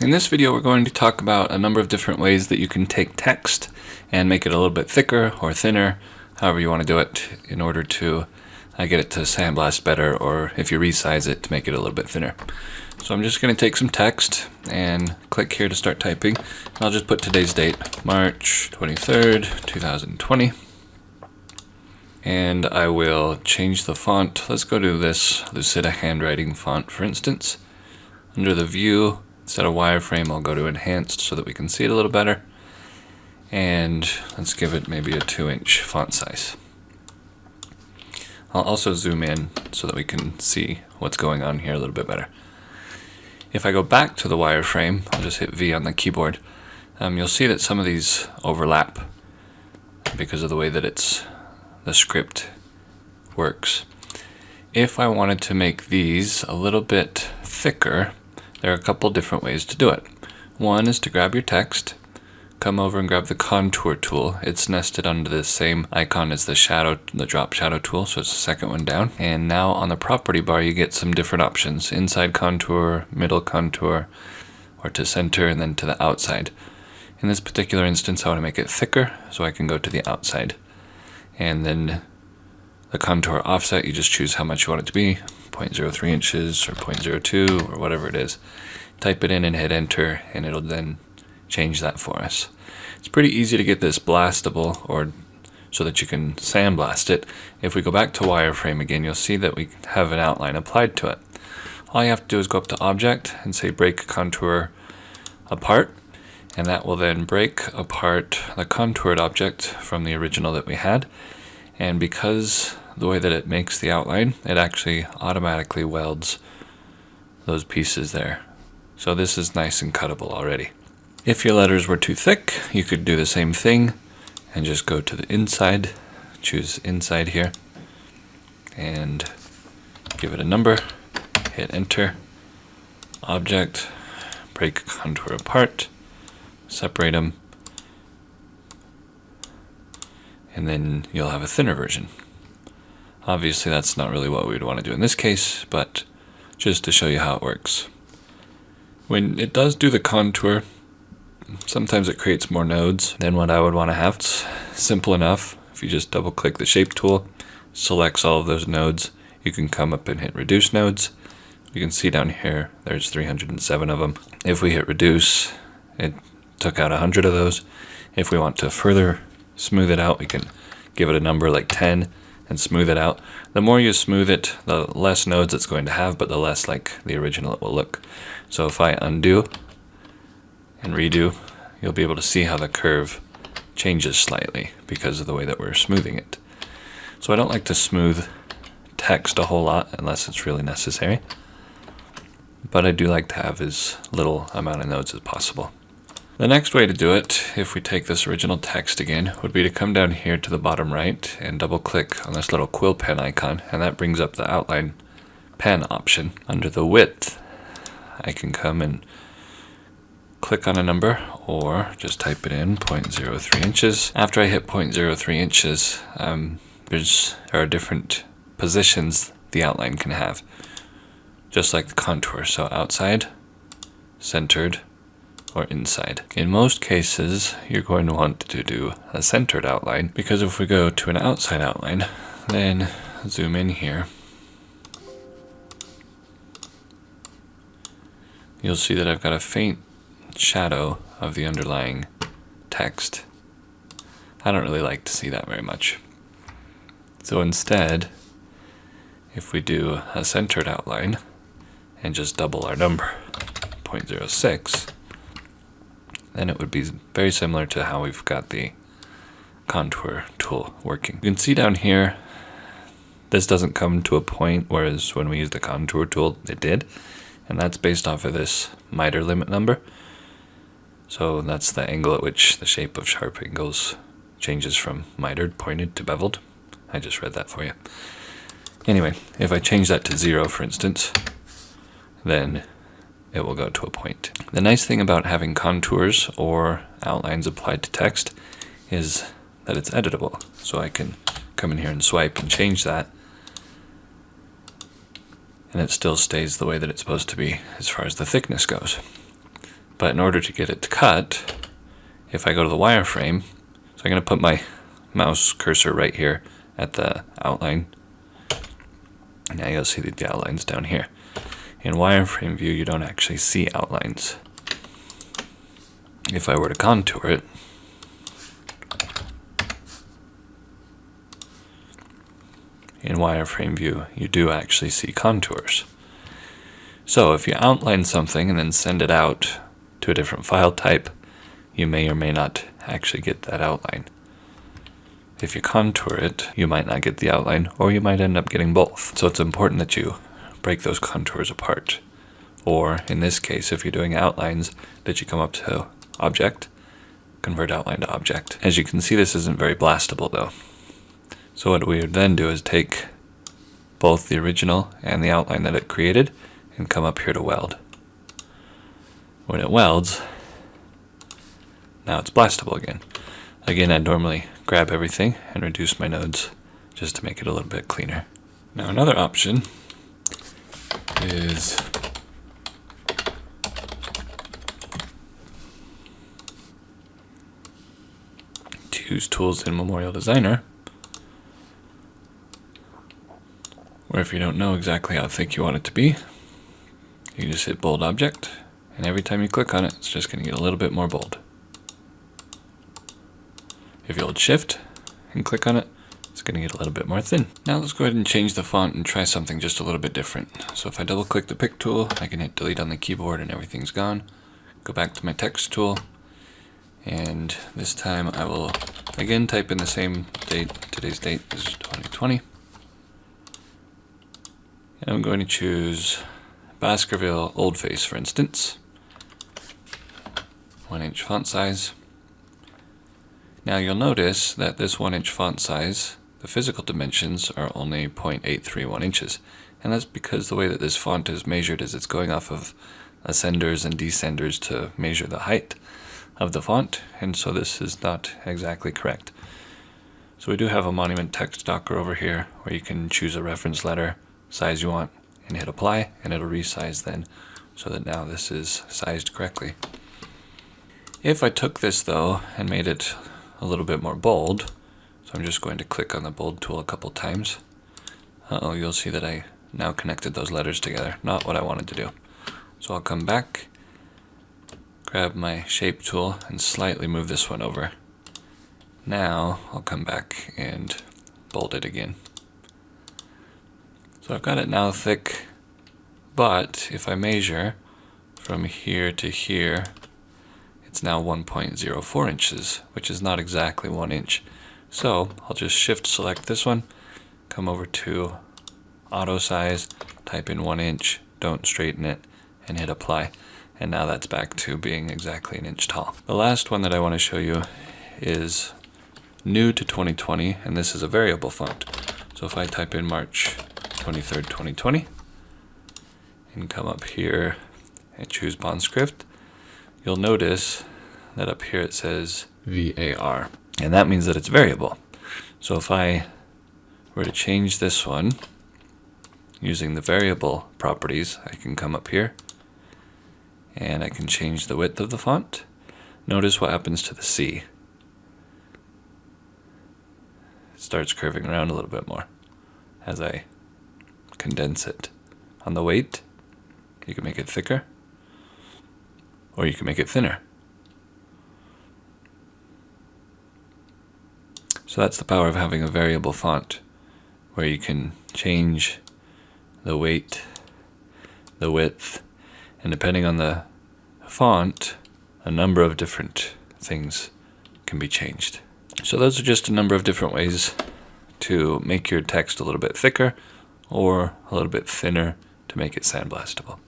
In this video we're going to talk about a number of different ways that you can take text and make it a little bit thicker or thinner, however you want to do it, in order to get it to sandblast better, or if you resize it to make it a little bit thinner. So I'm just going to take some text and click here to start typing. I'll just put today's date, March 23rd, 2020. And I will change the font. Let's go to this Lucida handwriting font, for instance. Under the view, instead of wireframe, I'll go to enhanced so that we can see it a little better. And let's give it maybe a 2-inch font size. I'll also zoom in so that we can see what's going on here a little bit better. If I go back to the wireframe, I'll just hit V on the keyboard. You'll see that some of these overlap because of the way that the script works. If I wanted to make these a little bit thicker, there are a couple different ways to do it. One is to grab your text, come over and grab the contour tool. It's nested under the same icon as the drop shadow tool, so it's the second one down. And now on the property bar you get some different options: inside contour, middle contour, or to center, and then to the outside. In this particular instance I want to make it thicker, so I can go to the outside. And then the contour offset, you just choose how much you want it to be, 0.03 inches or 0.02 or whatever it is. Type it in and hit enter, and it'll then change that for us. It's pretty easy to get this blastable, or so that you can sandblast it. If we go back to wireframe again, you'll see that we have an outline applied to it. All you have to do is go up to object and say break contour apart, and that will then break apart the contoured object from the original that we had. And because the way that it makes the outline, it actually automatically welds those pieces there. So this is nice and cuttable already. If your letters were too thick, you could do the same thing and just go to the inside, choose inside here, and give it a number, hit enter, object, break contour apart, separate them, and then you'll have a thinner version. Obviously that's not really what we'd want to do in this case, but just to show you how it works. When it does do the contour, sometimes it creates more nodes than what I would want to have. It's simple enough. If you just double click the shape tool, selects all of those nodes, you can come up and hit reduce nodes. You can see down here there's 307 of them. If we hit reduce, it took out 100 of those. If we want to further smooth it out, we can give it a number like 10 and smooth it out. The more you smooth it, the less nodes it's going to have, but the less like the original it will look. So if I undo and redo, you'll be able to see how the curve changes slightly because of the way that we're smoothing it. So I don't like to smooth text a whole lot unless it's really necessary, but I do like to have as little amount of nodes as possible. The next way to do it, if we take this original text again, would be to come down here to the bottom right and double click on this little quill pen icon, and that brings up the outline pen option. Under the width, I can come and click on a number or just type it in, 0.03 inches. After I hit 0.03 inches, there are different positions the outline can have, just like the contour. So outside, centered, or inside. In most cases, you're going to want to do a centered outline, because if we go to an outside outline, then zoom in here, you'll see that I've got a faint shadow of the underlying text. I don't really like to see that very much. So instead, if we do a centered outline and just double our number, 0.06, then it would be very similar to how we've got the contour tool working. You can see down here, this doesn't come to a point, whereas when we use the contour tool, it did. And that's based off of this miter limit number. So that's the angle at which the shape of sharp angles changes from mitered, pointed, to beveled. I just read that for you. Anyway, if I change that to 0, for instance, then it will go to a point. The nice thing about having contours or outlines applied to text is that it's editable. So I can come in here and swipe and change that, and it still stays the way that it's supposed to be as far as the thickness goes. But in order to get it to cut, if I go to the wireframe, so I'm going to put my mouse cursor right here at the outline. Now you'll see the outlines down here. In wireframe view, you don't actually see outlines. If I were to contour it, in wireframe view, you do actually see contours. So if you outline something and then send it out to a different file type, you may or may not actually get that outline. If you contour it, you might not get the outline, or you might end up getting both. So it's important that you break those contours apart. Or in this case, if you're doing outlines, that you come up to Object, Convert Outline to Object. As you can see, this isn't very blastable though. So what we would then do is take both the original and the outline that it created and come up here to Weld. When it welds, now it's blastable again. Again, I'd normally grab everything and reduce my nodes just to make it a little bit cleaner. Now another option is to use tools in MemorialDESIGNER, where if you don't know exactly how thick you want it to be, you can just hit bold object, and every time you click on it, it's just going to get a little bit more bold. If you hold shift and click on it, it's going to get a little bit more thin. Now let's go ahead and change the font and try something just a little bit different. So if I double click the pick tool, I can hit delete on the keyboard and everything's gone. Go back to my text tool, and this time I will again type in the same date. Today's date is 2020. And I'm going to choose Baskerville Old Face, for instance. 1-inch font size. Now you'll notice that this 1-inch font size, the physical dimensions are only 0.831 inches. And that's because the way that this font is measured is it's going off of ascenders and descenders to measure the height of the font, and so this is not exactly correct. So we do have a Monument text docker over here where you can choose a reference letter size you want and hit apply, and it'll resize then so that now this is sized correctly. If I took this though and made it a little bit more bold, so I'm just going to click on the bold tool a couple times. You'll see that I now connected those letters together, not what I wanted to do. So I'll come back, grab my shape tool and slightly move this one over. Now I'll come back and bold it again. So I've got it now thick, but if I measure from here to here, it's now 1.04 inches, which is not exactly 1 inch. So I'll just shift select this one, come over to auto size, type in 1 inch, don't straighten it, and hit apply. And now that's back to being exactly 1 inch tall. The last one that I want to show you is new to 2020, and this is a variable font. So if I type in March 23rd, 2020, and come up here and choose Bond Script, you'll notice that up here it says VAR, and that means that it's variable. So if I were to change this one using the variable properties, I can come up here and I can change the width of the font. Notice what happens to the C. It starts curving around a little bit more as I condense it. On the weight, you can make it thicker, or you can make it thinner. So that's the power of having a variable font, where you can change the weight, the width, and depending on the font, a number of different things can be changed. So those are just a number of different ways to make your text a little bit thicker or a little bit thinner to make it sandblastable.